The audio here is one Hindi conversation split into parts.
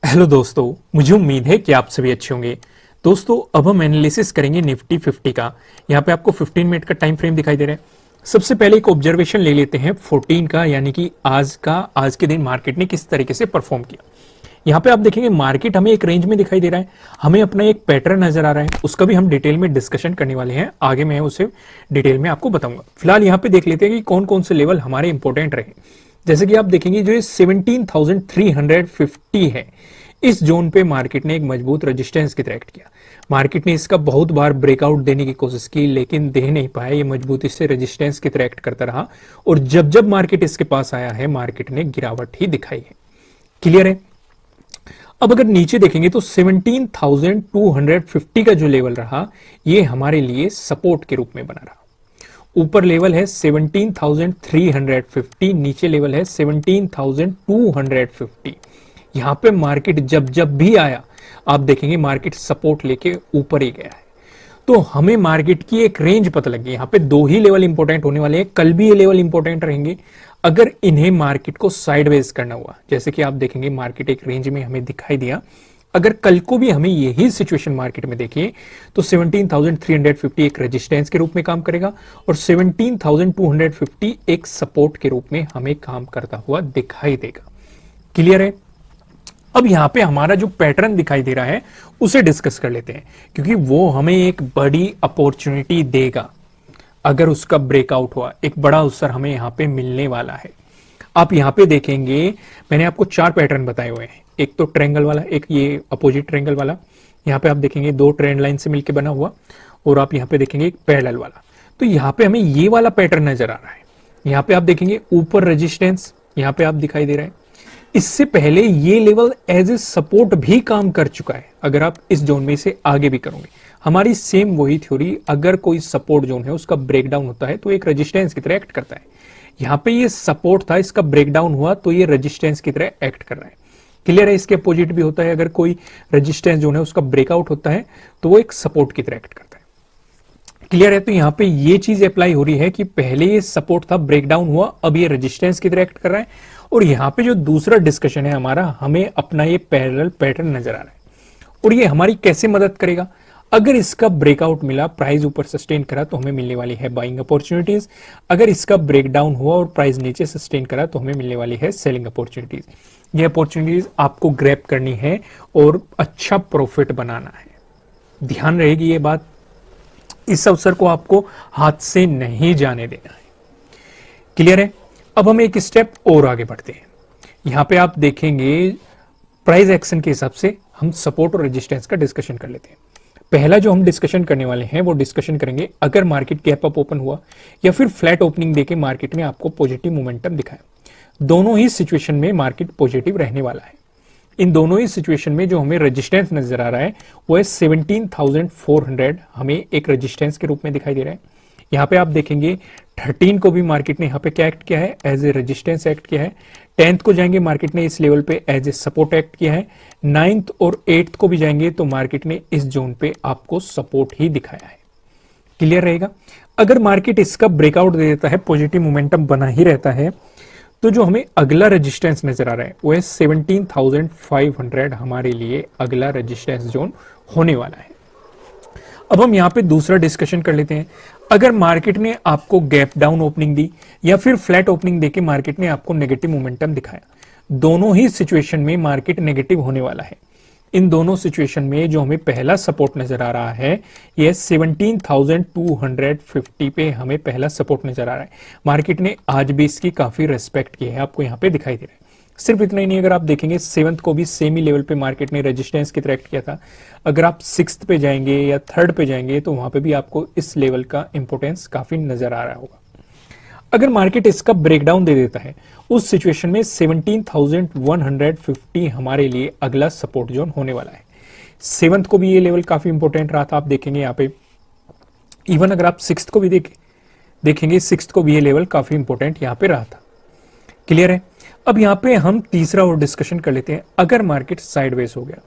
हेलो दोस्तों, मुझे उम्मीद है कि आप सभी अच्छे होंगे। दोस्तों, अब हम एनालिसिस करेंगे निफ्टी 50 का। यहाँ पे आपको 15 मिनट का टाइम फ्रेम दिखाई दे रहा है। सबसे पहले एक ऑब्जर्वेशन ले लेते हैं 14 का, यानी कि आज के दिन मार्केट ने किस तरीके से परफॉर्म किया। यहाँ पे आप देखेंगे मार्केट हमें एक रेंज में दिखाई दे रहा है, हमें अपना एक पैटर्न नजर आ रहा है, उसका भी हम डिटेल में डिस्कशन करने वाले हैं। आगे मैं उसे डिटेल में आपको बताऊंगा। फिलहाल यहाँ पे देख लेते हैं कि कौन कौन से लेवल हमारे इंपॉर्टेंट रहे। जैसे कि आप देखेंगे जो 17,350 है, इस जोन पे मार्केट ने एक मजबूत रेजिस्टेंस की तरह एक्ट किया। मार्केट ने इसका बहुत बार ब्रेकआउट देने की कोशिश की, लेकिन दे नहीं पाया। ये मजबूती से रेजिस्टेंस की तरह एक्ट करता रहा और जब जब मार्केट इसके पास आया है, मार्केट ने गिरावट ही दिखाई है। क्लियर है। अब अगर नीचे देखेंगे तो 17,250 का जो लेवल रहा, ये हमारे लिए सपोर्ट के रूप में बना रहा। ऊपर लेवल है 17,350, नीचे लेवल है 17,250। यहां पे मार्केट जब जब भी आया, आप देखेंगे मार्केट सपोर्ट लेके ऊपर ही गया है। तो हमें मार्केट की एक रेंज पता लगी। यहाँ पे दो ही लेवल इंपॉर्टेंट होने वाले हैं, कल भी ये लेवल इंपॉर्टेंट रहेंगे अगर इन्हें मार्केट को साइडवेज करना हुआ। जैसे कि आप देखेंगे मार्केट एक रेंज में हमें दिखाई दिया, अगर कल को भी हमें यही सिचुएशन मार्केट में देखिए तो 17,350 एक रेजिस्टेंस के रूप में काम करेगा और 17,250 एक सपोर्ट के रूप में हमें काम करता हुआ दिखाई देगा। क्लियर है। अब यहां पे हमारा जो पैटर्न दिखाई दे रहा है उसे डिस्कस कर लेते हैं, क्योंकि वो हमें एक बड़ी अपॉर्चुनिटी देगा। अगर उसका ब्रेकआउट हुआ, एक बड़ा अवसर हमें यहां पे मिलने वाला है। आप यहां पे देखेंगे मैंने आपको चार पैटर्न बताए हुए हैं, एक तो ट्रायंगल वाला, एक ये अपोजिट ट्रायंगल वाला, यहाँ पे आप देखेंगे दो ट्रेंड लाइन से मिलकर बना हुआ, और आप यहाँ पे देखेंगे एक पैरेलल वाला। तो यहाँ पे हमें ये वाला पैटर्न नजर आ रहा है। यहाँ पे आप देखेंगे ऊपर रेजिस्टेंस यहाँ पे आप दिखाई दे रहा है। इससे पहले ये लेवल एज ए सपोर्ट भी काम कर चुका है। अगर आप इस जोन में से आगे भी करोगे, हमारी सेम वही थ्योरी, अगर कोई सपोर्ट जोन है उसका ब्रेकडाउन होता है तो एक रेजिस्टेंस की तरह एक्ट करता है। यहाँ पे ये सपोर्ट था, इसका ब्रेकडाउन हुआ तो ये रेजिस्टेंस की तरह एक्ट कर रहा है। क्लियर है। इसके अपोजिट भी होता है, अगर कोई रेजिस्टेंस जोन है उसका ब्रेकआउट होता है तो वो एक सपोर्ट की तरह एक्ट करता है। क्लियर है। तो यहाँ पे ये चीज अप्लाई हो रही है कि पहले ये सपोर्ट था, ब्रेकडाउन हुआ, अब ये रेजिस्टेंस की तरह एक्ट कर रहा है। और यहाँ पे जो दूसरा डिस्कशन है हमारा, हमें अपना ये पैरेलल पैटर्न नजर आ रहा है और ये हमारी कैसे मदद करेगा। अगर इसका ब्रेकआउट मिला, प्राइस ऊपर सस्टेन करा तो हमें मिलने वाली है बाइंग अपॉर्चुनिटीज। अगर इसका ब्रेकडाउन हुआ और प्राइस नीचे सस्टेन करा तो हमें मिलने वाली है सेलिंग अपॉर्चुनिटीज। ये अपॉर्चुनिटीज आपको ग्रैब करनी है और अच्छा प्रॉफिट बनाना है। ध्यान रहेगी ये बात, इस अवसर को आपको हाथ से नहीं जाने देना है। क्लियर है। अब हम एक स्टेप और आगे बढ़ते हैं। यहां पे आप देखेंगे प्राइस एक्शन के हिसाब से हम सपोर्ट और रेजिस्टेंस का डिस्कशन कर लेते हैं। पहला जो हम डिस्कशन करने वाले हैं वो डिस्कशन करेंगे अगर मार्केट गैप अप ओपन हुआ या फिर फ्लैट ओपनिंग देके मार्केट ने आपको पॉजिटिव मोमेंटम दिखाया। दोनों ही सिचुएशन में मार्केट पॉजिटिव रहने वाला है। इन दोनों ही सिचुएशन में जो हमें रेजिस्टेंस नजर आ रहा है वो है 17,400, हमें एक रेजिस्टेंस के रूप में दिखाई दे रहा है। यहाँ पे आप देखेंगे 13 को भी मार्केट ने यहाँ पे क्या एक्ट किया है, एज ए रेजिस्टेंस एक्ट किया है। 10th को जाएंगे मार्केट ने इस लेवल पे एज ए सपोर्ट एक्ट किया है। 9th और 8th को भी जाएंगे तो मार्केट ने इस जोन पे आपको सपोर्ट ही दिखाया है। क्लियर रहेगा। अगर मार्केट इसका ब्रेकआउट दे देता है, पॉजिटिव मोमेंटम बना ही रहता है, तो जो हमें अगला रेजिस्टेंस नजर आ रहा है वो है 17,500, हमारे लिए अगला रेजिस्टेंस जोन होने वाला है। अब हम यहां पे दूसरा डिस्कशन कर लेते हैं। अगर मार्केट ने आपको गैप डाउन ओपनिंग दी या फिर फ्लैट ओपनिंग देके मार्केट ने आपको नेगेटिव मोमेंटम दिखाया, दोनों ही सिचुएशन में मार्केट नेगेटिव होने वाला है। इन दोनों सिचुएशन में जो हमें पहला सपोर्ट नजर आ रहा है यह 17,250 पे हमें पहला सपोर्ट नजर आ रहा है। मार्केट ने आज भी इसकी काफी रेस्पेक्ट की है, आपको यहाँ पे दिखाई दे रहा है। सिर्फ इतना ही नहीं, अगर आप देखेंगे 7th को भी सेम ही लेवल पे मार्केट ने रेजिस्टेंस की तरह एक्ट किया था। अगर आप 6th पे जाएंगे या 3rd पे जाएंगे तो वहां पे भी आपको इस लेवल का इंपोर्टेंस काफी नजर आ रहा होगा। अगर मार्केट इसका ब्रेकडाउन दे देता है, उस सिचुएशन में 17,150 हमारे लिए अगला सपोर्ट जोन होने वाला है। 7th को भी ये लेवल काफी इंपोर्टेंट रहा था, आप देखेंगे यहाँ पे। इवन अगर आप 6th को भी देखेंगे 6th को भी ये लेवल काफी इंपोर्टेंट यहाँ पे रहा था। क्लियर है। अब यहाँ पे हम तीसरा और डिस्कशन कर लेते हैं। अगर मार्केट साइडवेज हो गया,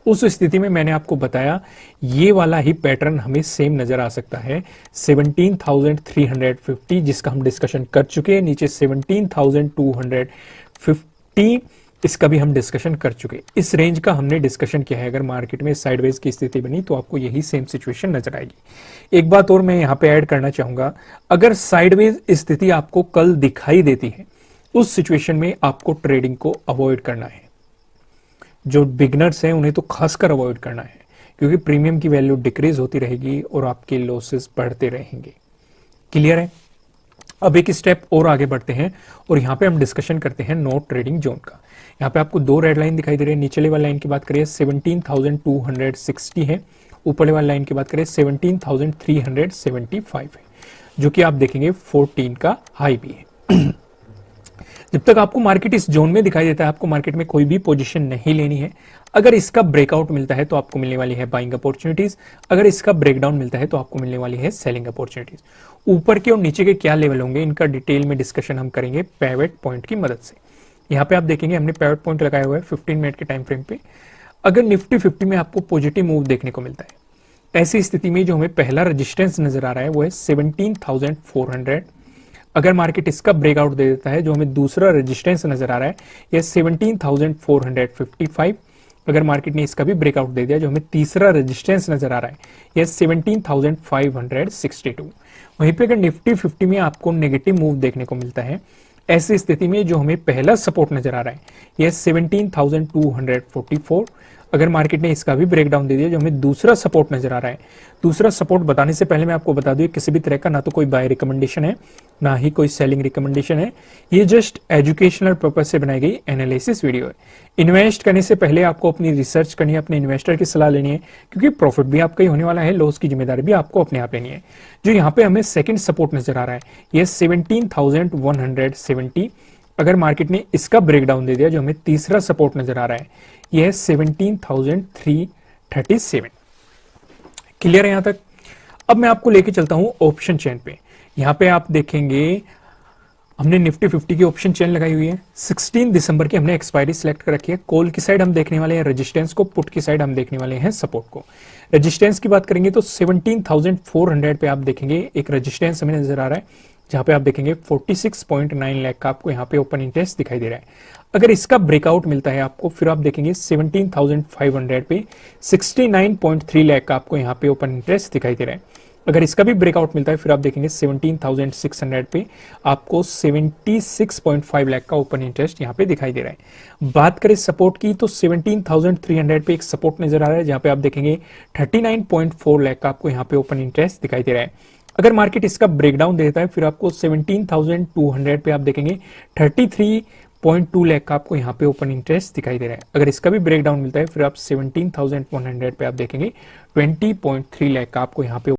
उस स्थिति में मैंने आपको बताया ये वाला ही पैटर्न हमें सेम नजर आ सकता है 17,350, जिसका हम डिस्कशन कर चुके हैं। नीचे 17,250 इसका भी हम डिस्कशन कर चुके। इस रेंज का हमने डिस्कशन किया है। अगर मार्केट में साइडवेज की स्थिति बनी तो आपको यही सेम सिचुएशन नजर आएगी। एक बात और मैं यहाँ पे ऐड करना चाहूंगा, अगर साइडवेज स्थिति आपको कल दिखाई देती है, उस सिचुएशन में आपको ट्रेडिंग को अवॉइड करना है। जो बिगनर्स हैं उन्हें तो खासकर अवॉइड करना है, क्योंकि प्रीमियम की वैल्यू डिक्रीज होती रहेगी और आपके लॉसेस बढ़ते रहेंगे। क्लियर है? अब एक स्टेप और आगे बढ़ते हैं और यहाँ पे हम डिस्कशन करते हैं नो ट्रेडिंग जोन का। यहाँ पे आपको दो रेड लाइन दिखाई दे रही है। नीचे वाली लाइन की बात करें 17,260 है, ऊपर वाली लाइन की बात करें 17,375 है, जो कि आप देखेंगे 14 का हाई भी है। जब तक आपको मार्केट इस जोन में दिखाई देता है, आपको मार्केट में कोई भी पोजीशन नहीं लेनी है। अगर इसका ब्रेकआउट मिलता है तो आपको मिलने वाली है बाइंग अपॉर्चुनिटीज, अगर इसका ब्रेकडाउन मिलता है तो आपको मिलने वाली है सेलिंग अपॉर्चुनिटीज। ऊपर के और नीचे के क्या लेवल होंगे, इनका डिटेल में डिस्कशन हम करेंगे पिवट पॉइंट की मदद से। यहाँ पे आप देखेंगे हमने पिवट पॉइंट लगाया हुआ है 15 मिनट के टाइम फ्रेम पे। अगर निफ्टी 50 में आपको पॉजिटिव मूव देखने को मिलता है, ऐसी स्थिति में जो हमें पहला रेजिस्टेंस नजर आ रहा है वो है 17,400। अगर मार्केट इसका ब्रेकआउट दे देता है, जो हमें दूसरा रेजिस्टेंस नजर आ रहा है यह 17,455। अगर मार्केट ने इसका भी ब्रेकआउट दे दिया, जो हमें तीसरा रेजिस्टेंस नजर आ रहा है यह 17,562। वहीं पे अगर निफ्टी 50 में आपको नेगेटिव मूव देखने को मिलता है, ऐसी स्थिति में जो हमें पहला सपोर्ट नजर आ रहा है यह 17,244। अगर मार्केट ने इसका भी ब्रेकडाउन दे दिया, जो हमें दूसरा सपोर्ट नजर आ रहा है, दूसरा सपोर्ट बताने से पहले मैं आपको बता दूं किसी भी तरह का ना तो कोई बाय रिकमेंडेशन है, ना ही कोई सेलिंग रिकमेंडेशन है। ये जस्ट एजुकेशनल पर्पज से बनाई गई एनालिसिस वीडियो है। इन्वेस्ट करने से पहले आपको अपनी रिसर्च करनी है, अपने इन्वेस्टर की सलाह लेनी है, क्योंकि प्रॉफिट भी आपका ही होने वाला है, लॉस की जिम्मेदारी भी आपको अपने आप लेनी है। जो यहाँ पे हमें सेकंड सपोर्ट नजर आ रहा है यह 17,170। अगर मार्केट ने इसका ब्रेकडाउन दे दिया, जो हमें तीसरा सपोर्ट नजर आ रहा है यह 17,337। क्लियर है यहां तक? अब मैं आपको लेके चलता हूं ऑप्शन चेन पे। यहां पे आप देखेंगे हमने निफ्टी 50 की ऑप्शन चेन लगाई हुई है। 16 दिसंबर की हमने एक्सपायरी सिलेक्ट कर रखी है। कॉल की साइड हम देखने वाले हैं रेजिस्टेंस को, पुट की साइड हम देखने वाले हैं सपोर्ट को। रेजिस्टेंस की बात करेंगे तो 17,400 पे आप देखेंगे एक रेजिस्टेंस हमें नजर आ रहा है, जहां पे आप देखेंगे 46.9 लाख का आपको यहाँ पे ओपन इंटरेस्ट दिखाई दे रहा है। अगर इसका ब्रेकआउट मिलता है आपको, फिर आप देखेंगे 17,500 पे 69.3 लाख का आपको यहाँ पे ओपन इंटरेस्ट दिखाई दे रहा है। अगर इसका भी ब्रेकआउट मिलता है, फिर आप देखेंगे 17,600 पे आपको 76.5 लाख का ओपन इंटरेस्ट यहाँ पे दिखाई दे रहा है। बात करें सपोर्ट की तो 17,300 पे एक सपोर्ट नजर आ रहा है, जहां पे आप देखेंगे 39.4 लाख का आपको यहाँ पे ओपन इंटरेस्ट दिखाई दे रहा है। अगर मार्केट इसका ब्रेकडाउन देता है, फिर आपको 17,200 पे आप देखेंगे 33.2 लाख का आपको यहाँ पे ओपन इंटरेस्ट दिखाई दे रहा है। अगर इसका भी ब्रेकडाउन मिलता है, फिर आप 17,100 पे आप देखेंगे 20.3 लाख का आपको यहाँ पे